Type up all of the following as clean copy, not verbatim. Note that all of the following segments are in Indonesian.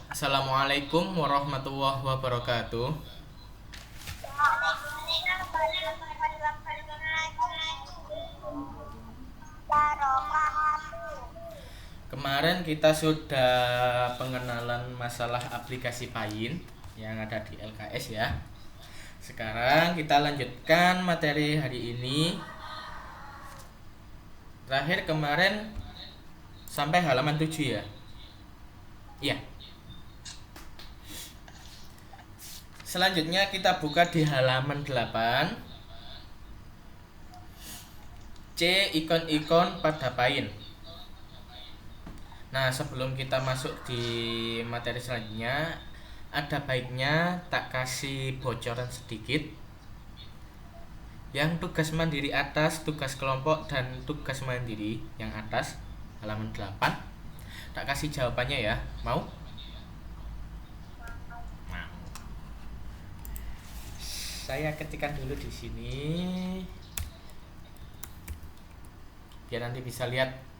Assalamualaikum warahmatullahi wabarakatuh. Kemarin kita sudah pengenalan masalah aplikasi Payin yang ada di LKS ya. Sekarang kita lanjutkan materi hari ini. Terakhir kemarin sampai halaman 7 ya. Iya. Selanjutnya kita buka di halaman 8. C. Ikon-ikon pada Payin. Nah, sebelum kita masuk di materi selanjutnya, ada baiknya tak kasih bocoran sedikit. Yang tugas mandiri atas, tugas kelompok, dan tugas mandiri yang atas, halaman 8. Tak kasih jawabannya ya. Mau? Mau. Saya ketikkan dulu di sini. Biar nanti bisa lihat.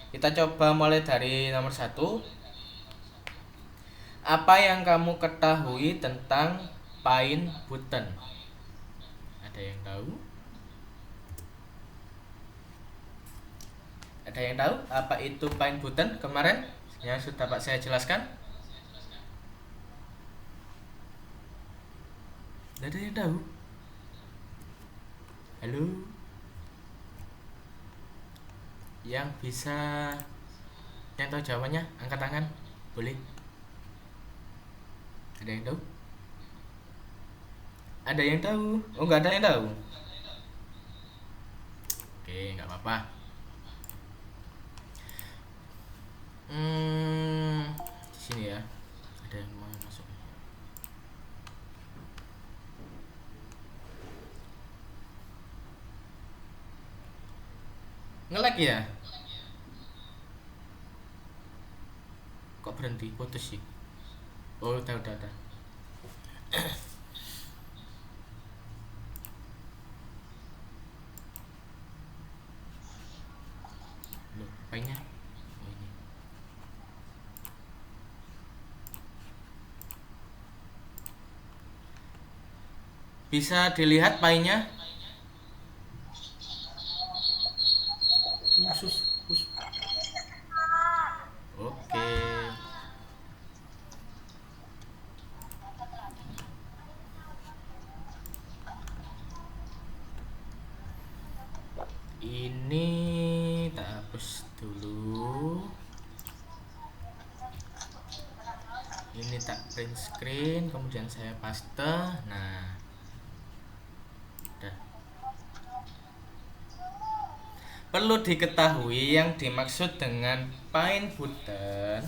Kita coba mulai dari nomor 1. Apa yang kamu ketahui tentang Payin Button? Ada yang tahu? Ada yang tahu apa itu Payin Button kemarin? Yang sudah Pak saya jelaskan? Tidak ada yang tahu? Halo? Yang bisa, yang tahu jawabannya angkat tangan, boleh. Ada yang tahu? Ada yang tahu? Oh, nggak ada yang tahu. Oke, nggak apa-apa. Di sini ya. Ada yang mau masuk. Nge-lag ya? Kok berhenti? Putus sih. Oh, udah. Loh, apanya? Oh, ini. Bisa dilihat painnya? Khusus. Oke. Ini tak hapus dulu. Ini tak print screen, kemudian saya paste. Nah, udah. Perlu diketahui yang dimaksud dengan Payin Button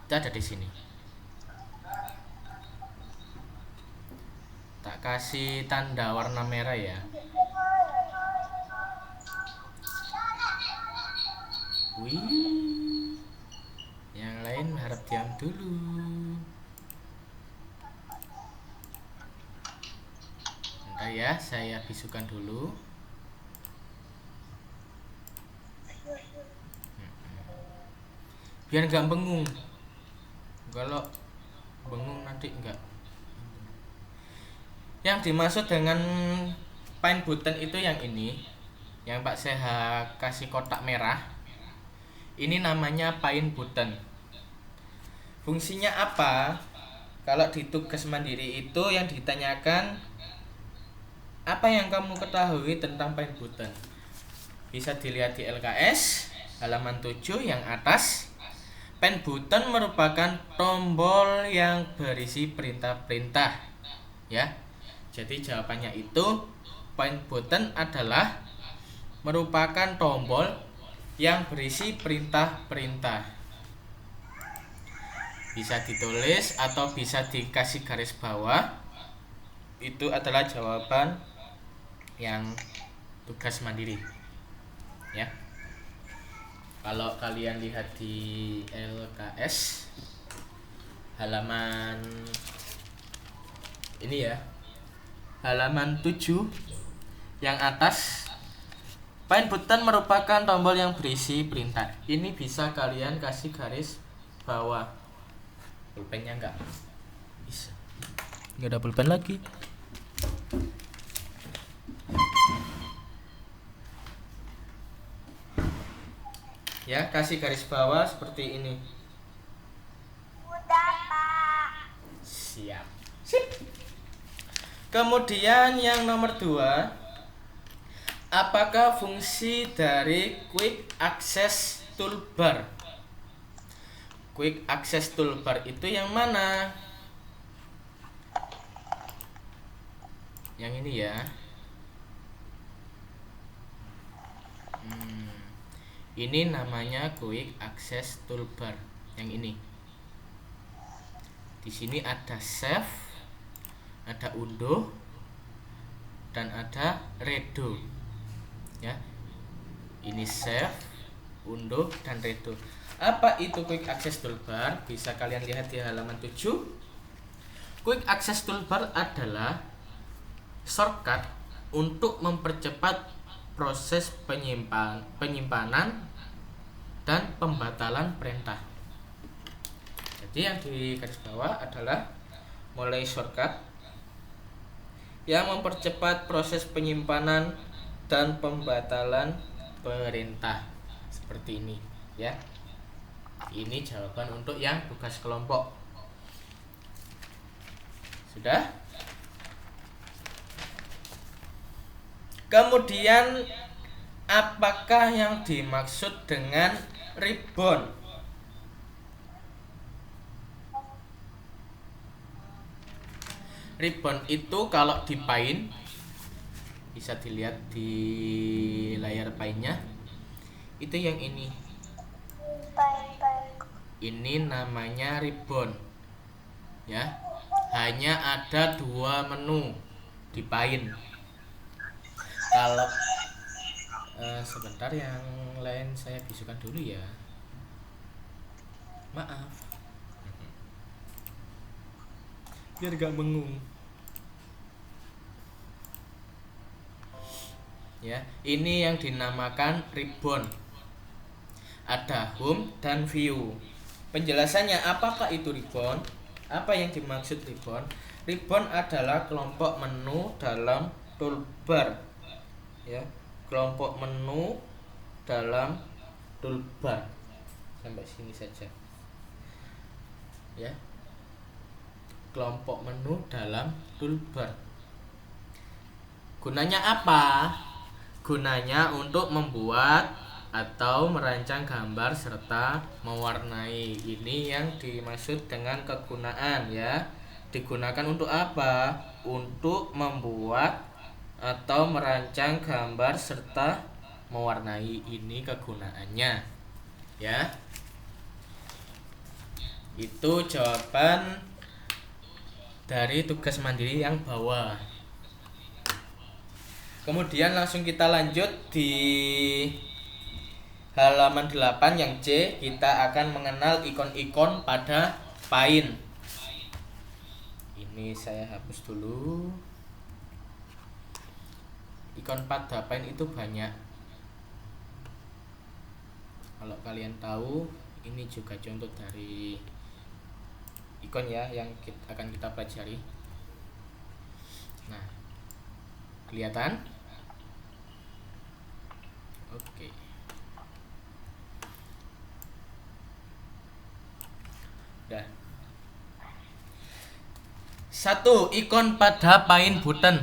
itu ada di sini. Tak kasih tanda warna merah ya. Wih, yang lain harap diam dulu. Bentar ya, saya bisukan dulu. Biar nggak bengung. Kalau bengung nanti nggak. Yang dimaksud dengan Payin Button itu yang ini, yang Pak Seha kasih kotak merah. Ini namanya Payin Button. Fungsinya apa? Kalau di tugas mandiri itu yang ditanyakan, apa yang kamu ketahui tentang Payin Button? Bisa dilihat di LKS halaman 7 yang atas. Payin Button merupakan tombol yang berisi perintah-perintah. Ya. Jadi jawabannya itu Payin Button adalah merupakan tombol yang berisi perintah-perintah. Bisa ditulis atau bisa dikasih garis bawah. Itu adalah jawaban yang tugas mandiri. Ya. Kalau kalian lihat di LKS halaman ini ya. Halaman 7 yang atas, Payin Button merupakan tombol yang berisi perintah. Ini bisa kalian kasih garis bawah. Pulpennya enggak bisa, nggak ada pulpen lagi. Ya, kasih garis bawah seperti ini. Udah, Pak. Siap. Sip. Kemudian yang nomor 2, apakah fungsi dari Quick Access Toolbar? Quick Access Toolbar itu yang mana? Yang ini ya. Ini namanya Quick Access Toolbar yang ini. Di sini ada save, ada unduh, dan ada redo. Ya. Ini save, unduh, dan redo. Apa itu Quick Access Toolbar? Bisa kalian lihat di halaman 7. Quick Access Toolbar adalah shortcut untuk mempercepat proses penyimpanan dan pembatalan perintah. Jadi yang di garis bawah adalah mulai shortcut yang mempercepat proses penyimpanan dan pembatalan perintah seperti ini ya. Ini jawaban untuk yang tugas kelompok. Sudah? Kemudian apakah yang dimaksud dengan ribbon? Ribbon itu kalau di Paint bisa dilihat di layar Paint-nya. Itu yang ini. Ini namanya ribbon. Ya. Hanya ada 2 menu di Paint. Kalau sebentar, yang lain saya bisukan dulu ya. Maaf. Biar gak mengung. Ya, ini yang dinamakan ribbon. Ada home dan view. Penjelasannya apakah itu ribbon? Apa yang dimaksud ribbon? Ribbon adalah kelompok menu dalam toolbar. Ya, kelompok menu dalam toolbar. Sampai sini saja. Ya. Kelompok menu dalam toolbar. Gunanya apa? Gunanya untuk membuat atau merancang gambar serta mewarnai. Ini yang dimaksud dengan kegunaan ya. Digunakan untuk apa? Untuk membuat atau merancang gambar serta mewarnai. Ini kegunaannya ya. Itu jawaban dari tugas mandiri yang bawah. Kemudian langsung kita lanjut di halaman 8 yang C. Kita akan mengenal ikon-ikon pada Paint. Ini saya hapus dulu. Ikon pada Paint itu banyak. Kalau kalian tahu, ini juga contoh dari ikon ya yang akan kita pelajari. Nah, kelihatan? Oke. Udah. 1. Ikon pada Paint button.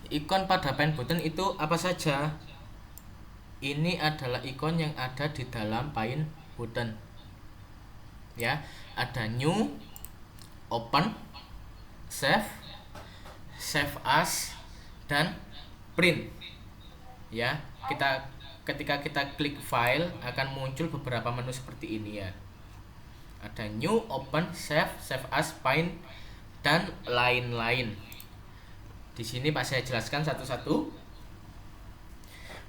Ikon pada Paint button itu apa saja? Ini adalah ikon yang ada di dalam Paint button. Ya, ada new, open, save, save as, dan print. Ya, ketika kita klik file akan muncul beberapa menu seperti ini ya. Ada new, open, save, save as, Paint, dan lain-lain. Di sini Pak saya jelaskan satu-satu.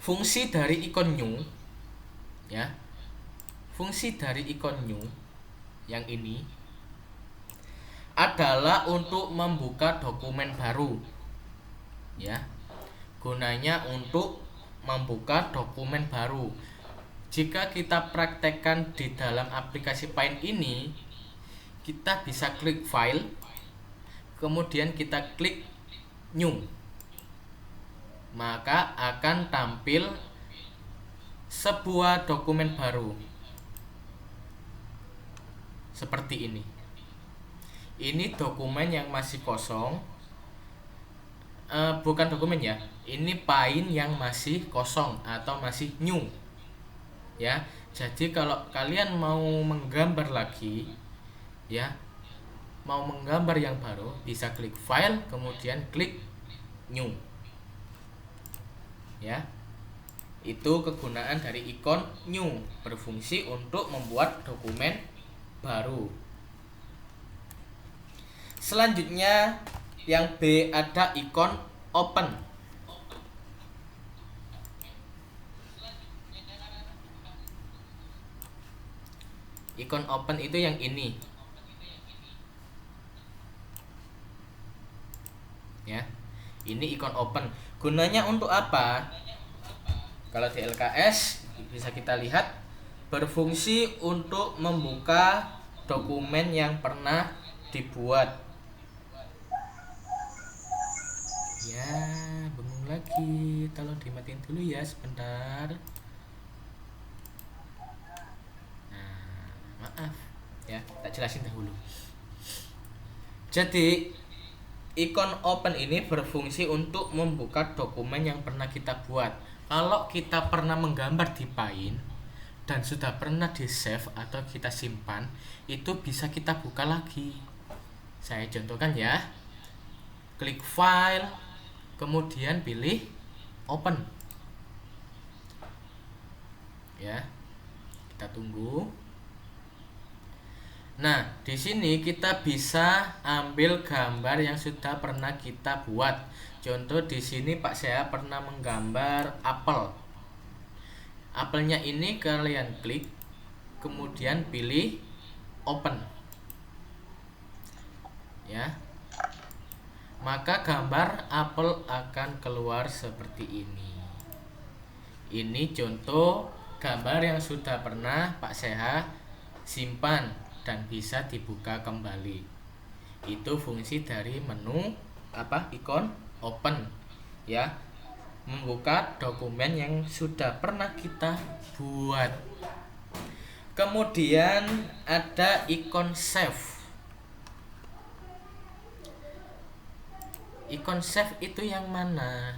Fungsi dari ikon new ya. Fungsi dari ikon new yang ini adalah untuk membuka dokumen baru. Ya. Gunanya untuk membuka dokumen baru. Jika kita praktekkan di dalam aplikasi Paint ini, kita bisa klik file, kemudian kita klik new, maka akan tampil sebuah dokumen baru seperti ini. Ini dokumen yang masih kosong, bukan dokumen ya, ini Paint yang masih kosong atau masih new ya. Jadi kalau kalian mau menggambar lagi ya, mau menggambar yang baru, bisa klik file kemudian klik new ya. Itu kegunaan dari ikon new, berfungsi untuk membuat dokumen baru. Selanjutnya yang B, ada ikon open. Ikon open itu yang ini ya. Ini ikon open, gunanya untuk apa? Kalau di LKS bisa kita lihat, berfungsi untuk membuka dokumen yang pernah dibuat. Ya, bengong lagi, tolong dimatiin dulu ya sebentar. Maaf ya, tak jelasin dahulu. Jadi ikon open ini berfungsi untuk membuka dokumen yang pernah kita buat. Kalau kita pernah menggambar di Paint dan sudah pernah di save atau kita simpan, itu bisa kita buka lagi. Saya contohkan ya. Klik file, kemudian pilih open ya. Kita tunggu. Nah, di sini kita bisa ambil gambar yang sudah pernah kita buat. Contoh di sini Pak saya pernah menggambar apel. Apelnya ini kalian klik, kemudian pilih open. Ya. Maka gambar apel akan keluar seperti ini. Ini contoh gambar yang sudah pernah Pak Seha simpan dan bisa dibuka kembali. Itu fungsi dari menu ikon open ya, membuka dokumen yang sudah pernah kita buat. Kemudian ada ikon save. Ikon save itu yang mana?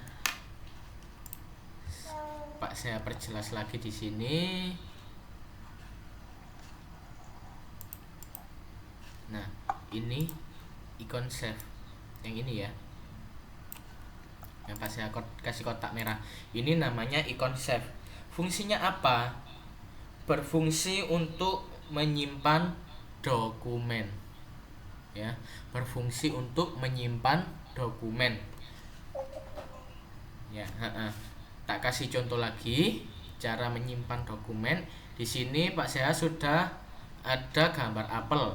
Pak saya perjelas lagi di sini. Nah, ini ikon save yang ini ya, yang pas saya kasih kotak merah. Ini namanya ikon save. Fungsinya apa? Berfungsi untuk menyimpan dokumen ya, berfungsi untuk menyimpan dokumen ya. Tak kasih contoh lagi cara menyimpan dokumen. Di sini Pak saya sudah ada gambar apel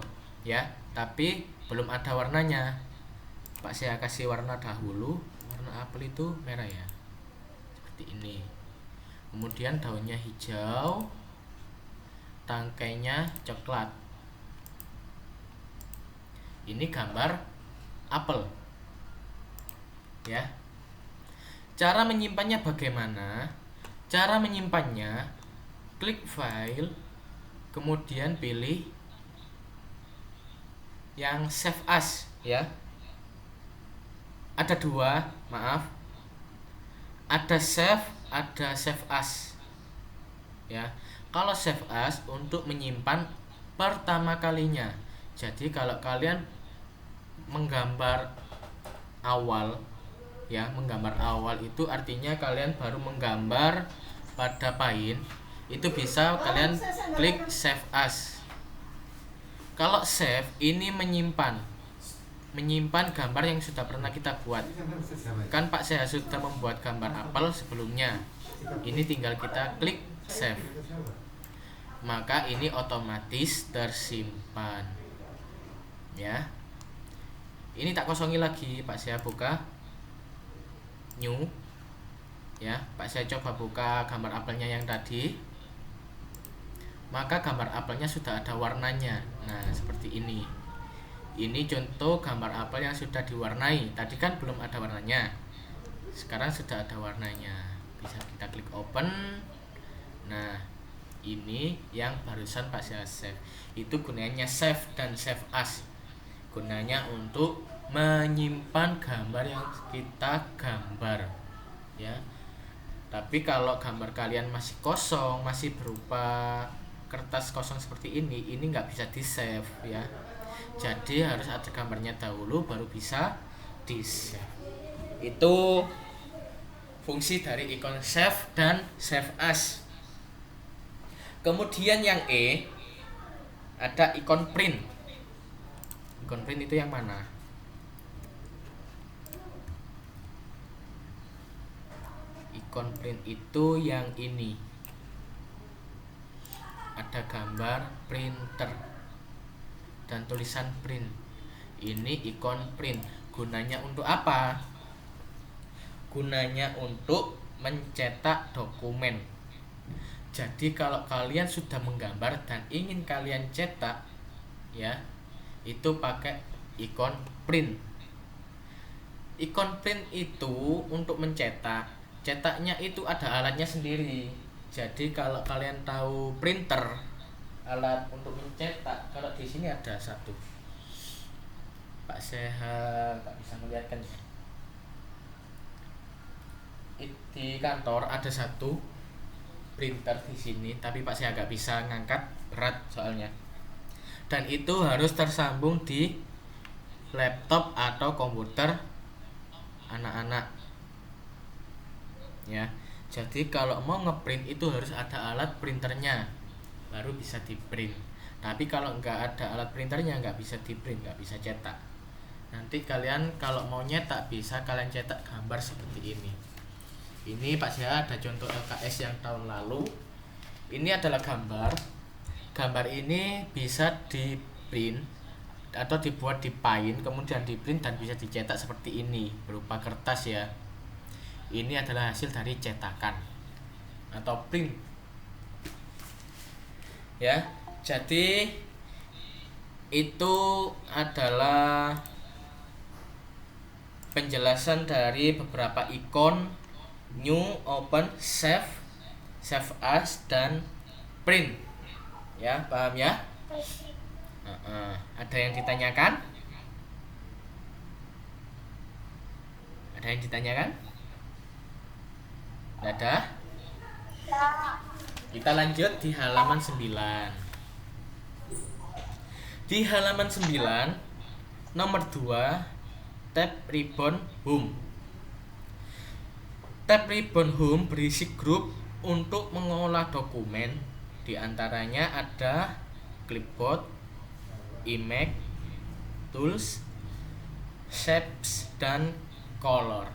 ya, tapi belum ada warnanya. Pak saya kasih warna dahulu. Warna apel itu merah ya, seperti ini. Kemudian daunnya hijau, tangkainya coklat. Ini gambar apel ya. Cara menyimpannya bagaimana? Cara menyimpannya, klik file, kemudian pilih yang save as ya. Ada dua, maaf. Ada save as ya. Kalau save as untuk menyimpan pertama kalinya. Jadi kalau kalian menggambar awal ya, menggambar awal itu artinya kalian baru menggambar pada Paint, itu bisa kalian klik save as. Kalau save ini menyimpan gambar yang sudah pernah kita buat. Kan Pak saya sudah membuat gambar apel sebelumnya. Ini tinggal kita klik save. Maka ini otomatis tersimpan. Ya. Ini tak kosongi lagi, Pak saya buka new. Ya, Pak saya coba buka gambar apelnya yang tadi. maka gambar apelnya sudah ada warnanya. Nah, seperti ini. Ini contoh gambar apel yang sudah diwarnai. Tadi kan belum ada warnanya. Sekarang sudah ada warnanya. Bisa kita klik open. Nah, ini yang barusan Pak saya save. Itu gunanya save dan save as. Gunanya untuk menyimpan gambar yang kita gambar, ya. Tapi kalau gambar kalian masih kosong, masih berupa kertas kosong seperti ini nggak bisa di save, ya. Jadi harus ada gambarnya dahulu baru bisa di save. Itu fungsi dari ikon save dan save as. Kemudian yang E, ada ikon print. Ikon print itu yang mana? Ikon print itu yang ini. Ada gambar printer dan tulisan print. Ini ikon print. Gunanya untuk apa? Gunanya untuk mencetak dokumen. Jadi kalau kalian sudah menggambar dan ingin kalian cetak, ya, itu pakai ikon print. Ikon print itu untuk mencetak. Cetaknya itu ada alatnya sendiri. Jadi kalau kalian tahu printer, alat untuk mencetak, kalau di sini ada satu. Pak Seha tak bisa melihatkan. Di kantor ada satu printer di sini, tapi Pak Seha nggak bisa ngangkat, berat soalnya. Dan itu harus tersambung di laptop atau komputer anak-anak, ya. Jadi kalau mau ngeprint itu harus ada alat printernya, baru bisa di print. Tapi kalau nggak ada alat printernya nggak bisa di print, nggak bisa cetak. Nanti kalian kalau mau nyetak bisa kalian cetak gambar seperti ini. Ini Pak Sia ada contoh LKS yang tahun lalu. Ini adalah gambar. Gambar ini bisa di print atau dibuat di Paint, kemudian di print dan bisa dicetak seperti ini berupa kertas, ya. Ini adalah hasil dari cetakan atau print, ya. Jadi itu adalah penjelasan dari beberapa ikon new, open, save, save as, dan print, ya. Paham, ya? Ada yang ditanyakan? Ada yang ditanyakan? Ada? Kita lanjut di halaman 9. Di halaman 9 nomor 2, tab ribbon home. Tab ribbon home berisi grup untuk mengolah dokumen. Di antaranya ada clipboard, image, tools, shapes, dan color.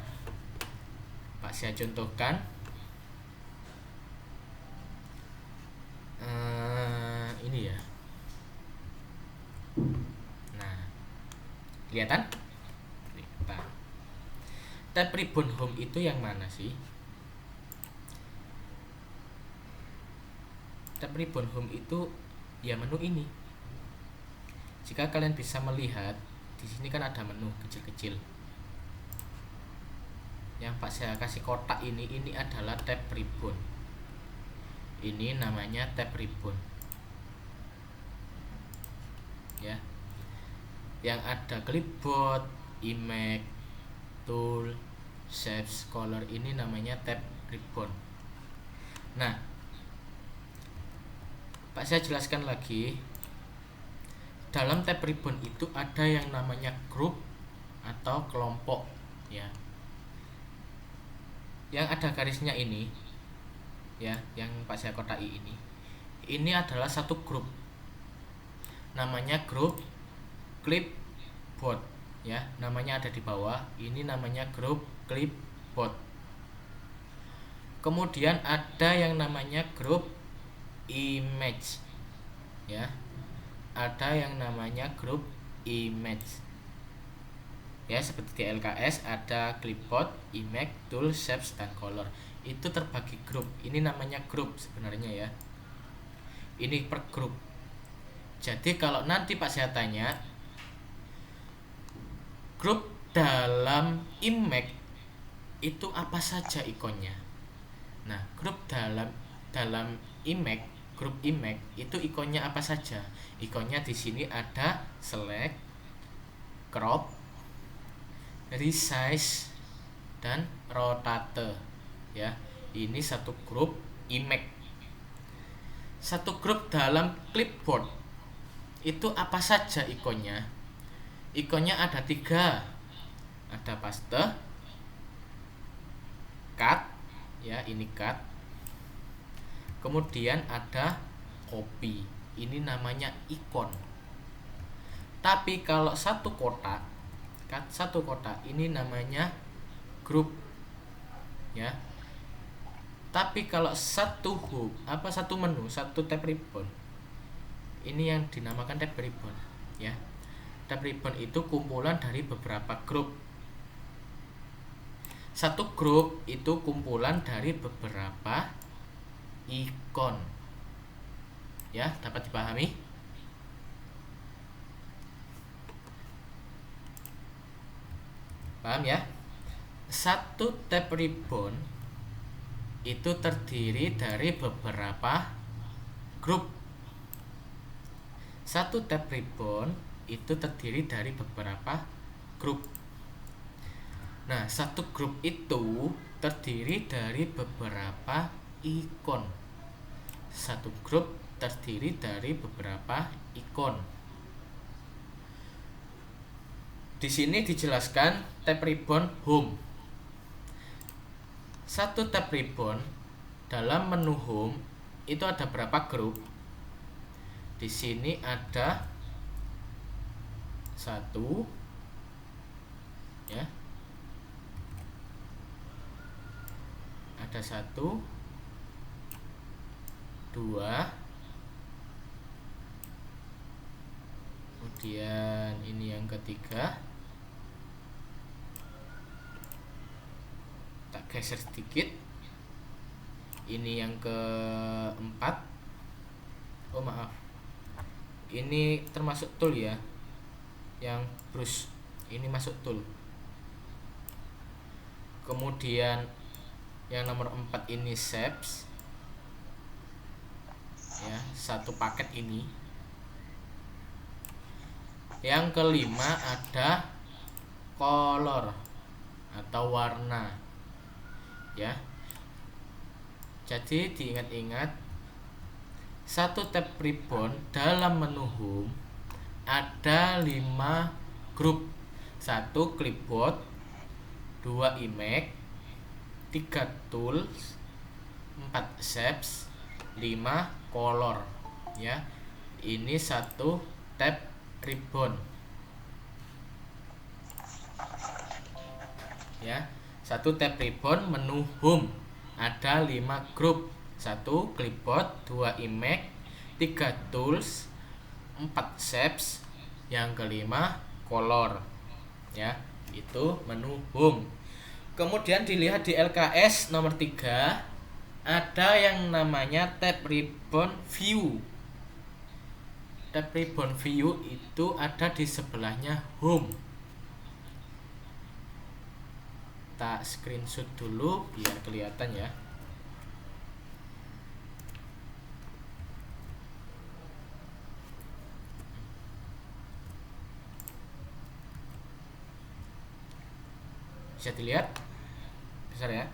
Pak saya contohkan. Ini ya. Nah, kelihatan? Tab ribbon home itu yang mana sih? Tab ribbon home itu ya menu ini. Jika kalian bisa melihat, di sini kan ada menu kecil-kecil. Yang Pak saya kasih kotak ini adalah tab ribbon. Ini namanya tab ribbon, ya. Yang ada clipboard, image, tool, shapes, color, ini namanya tab ribbon. Nah, Pak saya jelaskan lagi. Dalam tab ribbon itu ada yang namanya group atau kelompok, ya. Yang ada garisnya ini, ya, yang Pak saya kotai ini adalah satu grup. Namanya grup clipboard, ya. Namanya ada di bawah. Ini namanya grup clipboard. Kemudian ada yang namanya grup image, ya. Ada yang namanya grup image, ya, seperti di LKS ada clipboard, image, tool, shapes, dan color. Itu terbagi grup. Ini namanya grup sebenarnya, ya. Ini per grup. Jadi kalau nanti Pak saya tanya, grup dalam Image itu apa saja ikonnya? Nah, grup dalam Image, grup Image itu ikonnya apa saja? Ikonnya di sini ada select, crop, resize, dan rotate. Ya, ini satu grup Image. Satu grup dalam clipboard itu apa saja ikonnya? Ikonnya ada 3. Ada paste, cut, ya ini cut. Kemudian ada copy. Ini namanya ikon. Tapi kalau satu kotak ini namanya grup. Ya. Tapi kalau satu menu, satu tab ribbon, ini yang dinamakan tab ribbon, ya. Tab ribbon itu kumpulan dari beberapa grup. Satu grup itu kumpulan dari beberapa ikon. Ya, dapat dipahami? Paham ya? Satu tab ribbon itu terdiri dari beberapa grup. Satu tab ribbon itu terdiri dari beberapa grup. Nah, satu grup itu terdiri dari beberapa ikon. Satu grup terdiri dari beberapa ikon. Di sini dijelaskan tab ribbon home. Satu tab ribbon dalam menu home itu ada berapa grup? Di sini ada 1, ya. Ada 1, 2, kemudian ini yang ketiga. Tak geser sedikit. Ini yang keempat. Oh maaf, ini termasuk tool ya, yang brush ini masuk tool. Kemudian yang nomor 4 ini shapes, ya, satu paket ini. Yang kelima ada color atau warna, ya. Jadi diingat-ingat, satu tab ribbon dalam menu home ada 5 grup. 1 clipboard, 2 image, 3 tools, 4 shapes, 5 color, ya. Ini satu tab ribbon, ya. Satu tab ribbon menu home ada 5 grup. 1 clipboard, 2 image, 3 tools, 4 shapes, yang kelima color, ya. Itu menu home. Kemudian dilihat di LKS nomor 3 ada yang namanya tab ribbon view. Tab ribbon view itu ada di sebelahnya home. Tak screenshot dulu biar kelihatan ya. Bisa dilihat besar ya.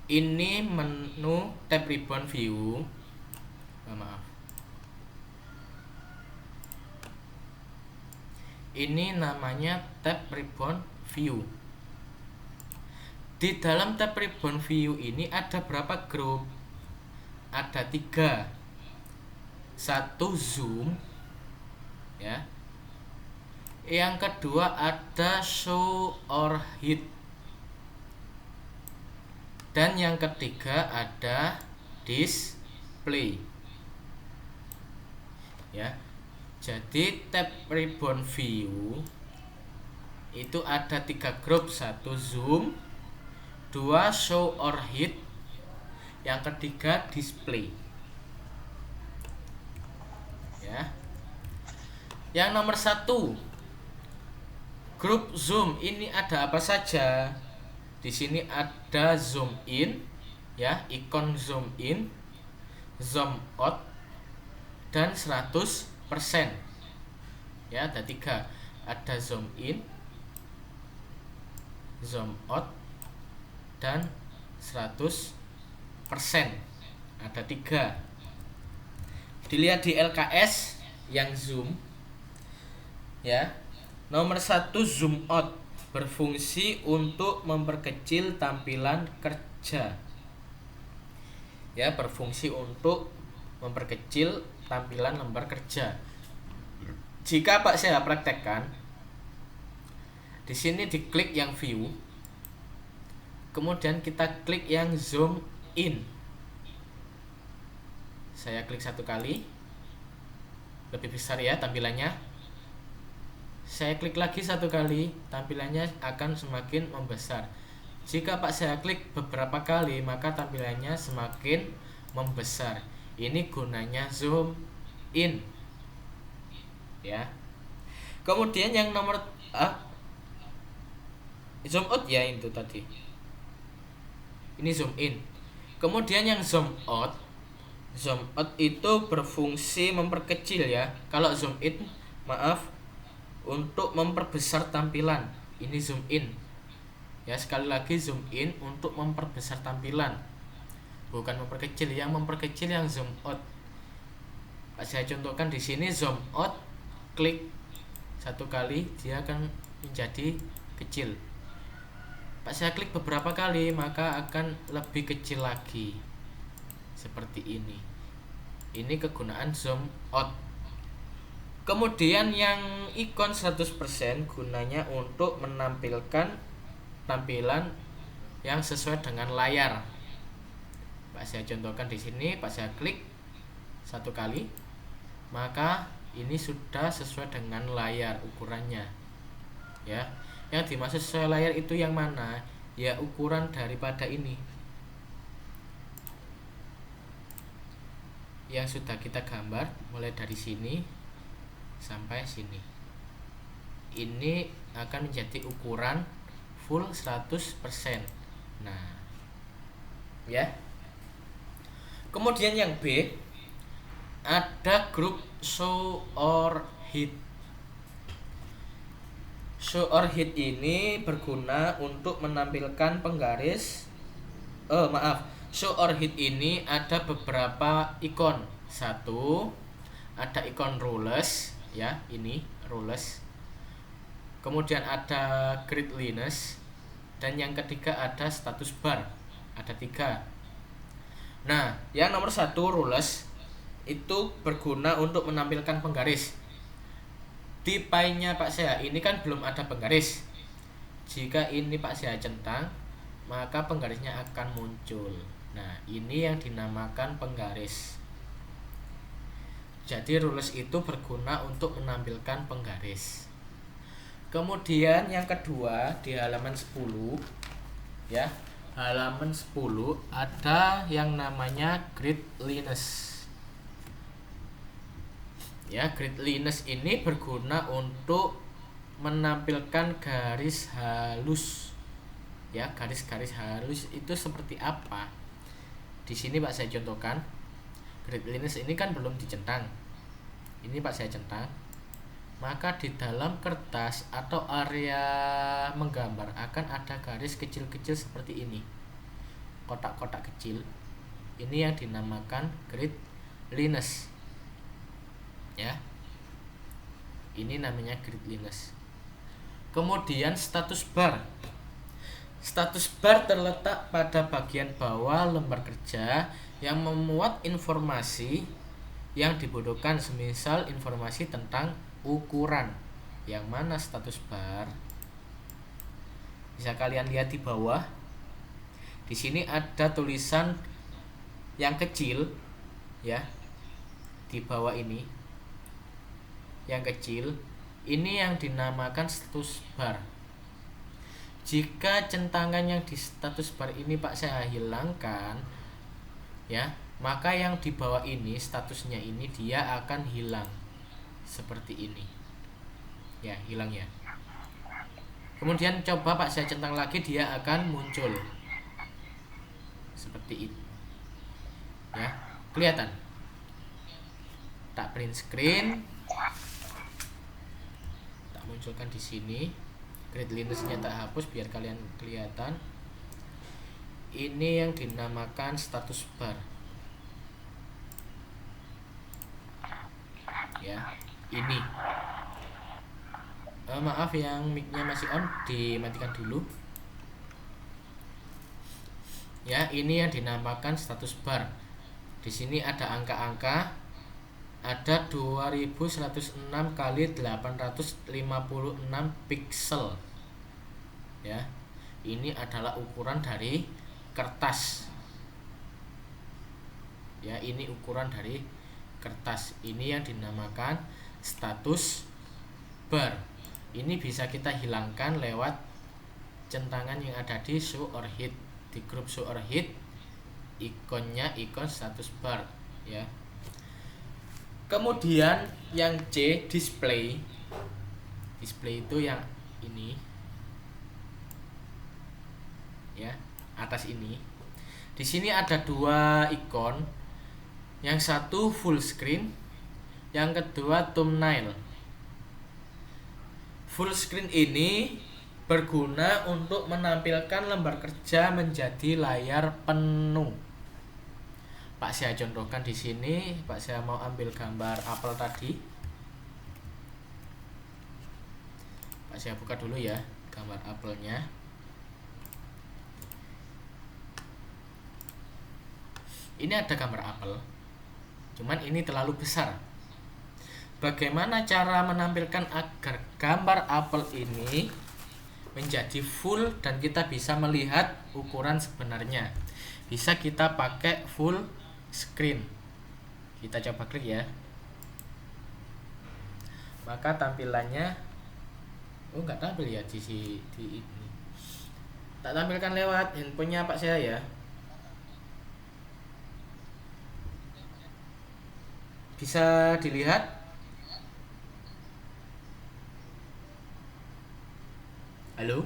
Ini menu tab ribbon view. Maaf. Ini namanya tab ribbon view. Di dalam tab ribbon view ini ada berapa grup? Ada 3. 1 zoom, ya. Yang kedua ada show or hide. Dan yang ketiga ada display, ya. Jadi tab ribbon view itu ada 3 grup. 1 zoom, 2 show or hide, yang ketiga display. Yang nomor 1, grup zoom. Ini ada apa saja? Di sini ada zoom in, ya, ikon zoom in, zoom out, dan 100%. Ya, ada 3. Ada zoom in, zoom out, dan 100%. Ada 3. Dilihat di LKS yang zoom, ya. Nomor 1, zoom out, berfungsi untuk memperkecil tampilan kerja. Ya, berfungsi untuk memperkecil tampilan lembar kerja. Jika Pak saya praktekkan, di sini diklik yang view, kemudian kita klik yang zoom in. Saya klik 1 kali, lebih besar ya tampilannya. Saya klik lagi 1 kali, tampilannya akan semakin membesar. Jika Pak saya klik beberapa kali, maka tampilannya semakin membesar. Ini gunanya zoom in, ya. Kemudian yang nomor zoom out, ya, itu tadi. Ini zoom in. Kemudian yang zoom out itu berfungsi memperkecil, ya. Kalau zoom in, untuk memperbesar tampilan. Ini zoom in. Ya, sekali lagi zoom in untuk memperbesar tampilan, bukan memperkecil. Yang memperkecil yang zoom out. Saya contohkan di sini zoom out, klik 1 kali, dia akan menjadi kecil. Pak saya klik beberapa kali, maka akan lebih kecil lagi. Seperti ini. Ini kegunaan zoom out. Kemudian yang ikon 100% gunanya untuk menampilkan tampilan yang sesuai dengan layar. Pak saya contohkan di sini, Pak saya klik 1 kali, maka ini sudah sesuai dengan layar ukurannya. Ya, yang dimaksud sesuai layar itu yang mana? Ya, ukuran daripada ini yang sudah kita gambar, mulai dari sini sampai sini. Ini akan menjadi ukuran full 100%. Nah, ya. Kemudian yang B, ada grup show or hide. Show or hide ini berguna untuk menampilkan penggaris. Show or hide ini ada beberapa ikon. 1, ada ikon rules, ya, ini rules. Kemudian ada grid liness, dan yang ketiga ada status bar. Ada 3. Nah, yang nomor 1 rules itu berguna untuk menampilkan penggaris. Di pie-nya Pak saya ini kan belum ada penggaris. Jika ini Pak saya centang, maka penggarisnya akan muncul. Nah, ini yang dinamakan penggaris. Jadi rules itu berguna untuk menampilkan penggaris. Kemudian yang kedua di halaman 10, ya. Halaman 10 ada yang namanya grid liness. Ya, grid liness ini berguna untuk menampilkan garis halus. Ya, garis-garis halus itu seperti apa? Di sini Pak saya contohkan. Grid liness ini kan belum dicentang. Ini Pak saya centang. Maka di dalam kertas atau area menggambar akan ada garis kecil-kecil seperti ini. Kotak-kotak kecil. Ini yang dinamakan grid liness. Ya. Ini namanya grid liness. Kemudian status bar. Status bar terletak pada bagian bawah lembar kerja yang memuat informasi yang dibutuhkan, semisal informasi tentang ukuran. Yang mana status bar? Bisa kalian lihat di bawah. Di sini ada tulisan yang kecil, ya. Di bawah ini. Yang kecil, ini yang dinamakan status bar. Jika centangan yang di status bar ini Pak saya hilangkan, ya, maka yang di bawah ini statusnya ini dia akan hilang seperti ini. Ya, hilang ya. Kemudian coba Pak saya centang lagi, dia akan muncul seperti itu. Ya, kelihatan. Tak print screen, tak munculkan di sini. Grid lineage-nya tak hapus biar kalian kelihatan. Ini yang dinamakan status bar. Ya, ini. Maaf yang mic-nya masih on, dimatikan dulu. Ya, ini yang dinamakan status bar. Di sini ada angka-angka, ada 2106 kali 856 pixel. Ya. Ini adalah ukuran dari kertas. Ya, ini ukuran dari kertas. Ini yang dinamakan status bar. Ini bisa kita hilangkan lewat centangan yang ada di show or hid. Di grup show or hid, ikonnya ikon status bar, ya. Kemudian yang C, display. Display itu yang ini, ya, atas ini. Di sini ada dua ikon. Yang satu full screen, yang kedua thumbnail. Full screen ini berguna untuk menampilkan lembar kerja menjadi layar penuh. Pak saya contohkan di sini. Pak saya mau ambil gambar apel tadi. Pak saya buka dulu ya gambar apelnya. Ini ada gambar apel, cuman ini terlalu besar. Bagaimana cara menampilkan agar gambar apel ini menjadi full dan kita bisa melihat ukuran sebenarnya? Bisa kita pakai full screen. Kita coba klik ya. Maka tampilannya nggak tampil ya di ini. Tak tampilkan lewat handphonenya Pak saya ya. Bisa dilihat. Halo.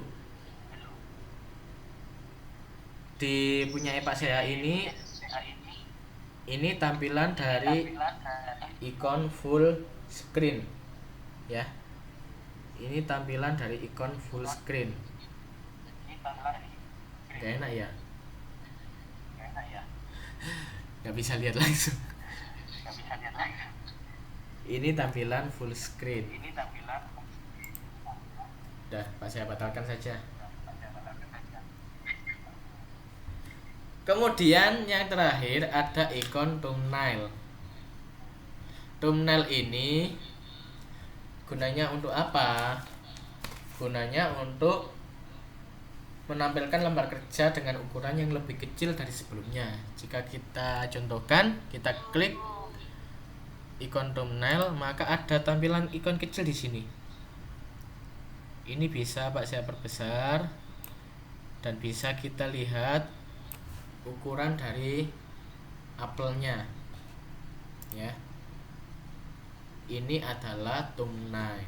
Di punya Pak saya ini tampilan dari ikon full screen, ya. Ini tampilan dari ikon full screen. Gak enak ya? Gak bisa lihat langsung. Ini tampilan full screen. Udah, Pak saya batalkan saja. Kemudian yang terakhir ada ikon thumbnail. Thumbnail ini gunanya untuk apa? Gunanya untuk menampilkan lembar kerja dengan ukuran yang lebih kecil dari sebelumnya. Jika kita contohkan, kita klik ikon thumbnail, maka ada tampilan ikon kecil di sini. Ini bisa Pak saya perbesar dan bisa kita lihat ukuran dari apelnya, ya. Ini adalah thumbnail,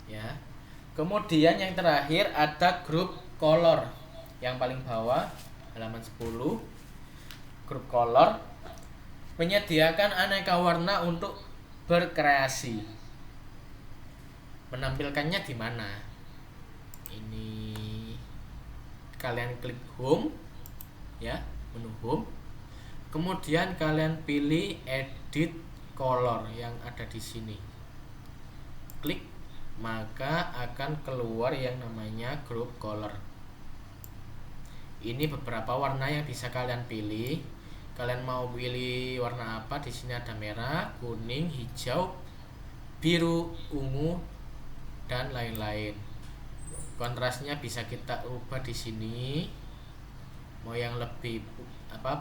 ya. Kemudian yang terakhir ada grup color. Yang paling bawah halaman 10, grup color menyediakan aneka warna untuk berkreasi. Menampilkannya di mana? Ini kalian klik home, ya, menu home. Kemudian kalian pilih edit color yang ada di sini. Klik, maka akan keluar yang namanya group color. Ini beberapa warna yang bisa kalian pilih. Kalian mau pilih warna apa? Di sini ada merah, kuning, hijau, biru, ungu, dan lain-lain. Kontrasnya bisa kita ubah di sini. Mau yang lebih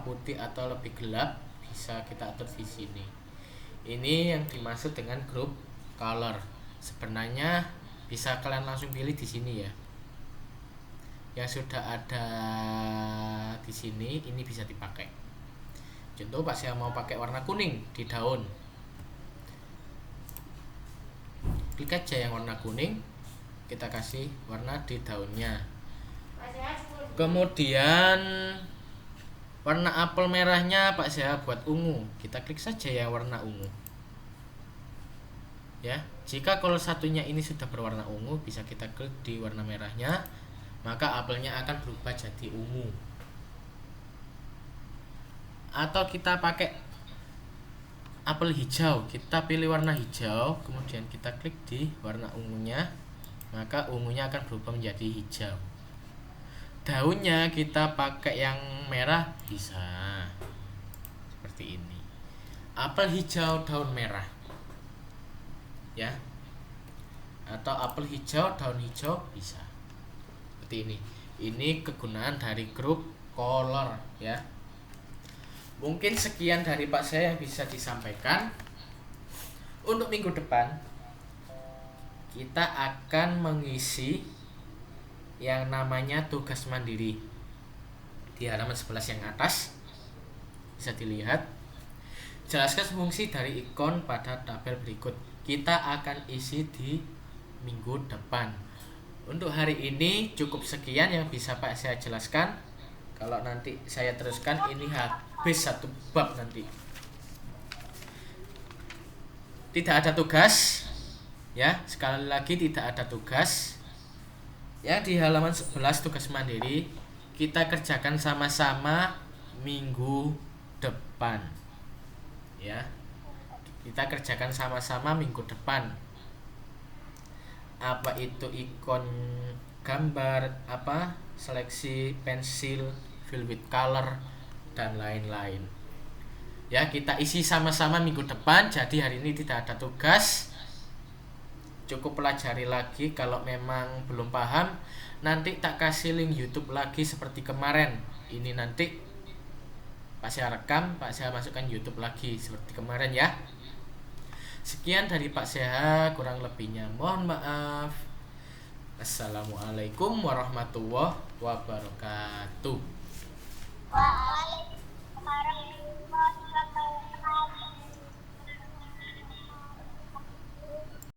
putih atau lebih gelap bisa kita atur di sini. Ini yang dimaksud dengan group color. Sebenarnya bisa kalian langsung pilih di sini ya. Yang sudah ada di sini ini bisa dipakai. Contoh Pak saya mau pakai warna kuning di daun. klik aja yang warna kuning, kita kasih warna di daunnya. Kemudian warna apel merahnya Pak Seha buat ungu, kita klik saja yang warna ungu. Ya, jika kalau satunya ini sudah berwarna ungu, bisa kita klik di warna merahnya, maka apelnya akan berubah jadi ungu. Atau kita pakai apel hijau, kita pilih warna hijau, kemudian kita klik di warna ungunya, maka ungunya akan berubah menjadi hijau. Daunnya kita pakai yang merah bisa seperti ini, apel hijau daun merah ya, atau apel hijau daun hijau bisa seperti ini. Ini kegunaan dari grup color ya. Mungkin sekian dari Pak saya yang bisa disampaikan. Untuk minggu depan kita akan mengisi yang namanya tugas mandiri di halaman 11 yang atas, bisa dilihat. Jelaskan fungsi dari ikon pada tabel berikut. Kita akan isi di minggu depan. Untuk hari ini cukup sekian yang bisa Pak saya jelaskan. Kalau nanti saya teruskan, ini habis satu bab nanti. Tidak ada tugas ya, sekali lagi tidak ada tugas. Yang di halaman 11 tugas mandiri kita kerjakan sama-sama minggu depan ya. Kita kerjakan sama-sama minggu depan. Apa itu ikon gambar, apa seleksi pensil, fill with color, dan lain-lain ya. Kita isi sama-sama minggu depan. Jadi hari ini tidak ada tugas, cukup pelajari lagi. Kalau memang belum paham, nanti tak kasih link YouTube lagi seperti kemarin. Ini nanti Pak saya rekam, Pak saya masukkan YouTube lagi seperti kemarin ya. Sekian dari Pak Seha, kurang lebihnya mohon maaf. Assalamualaikum warahmatullahi wabarakatuh.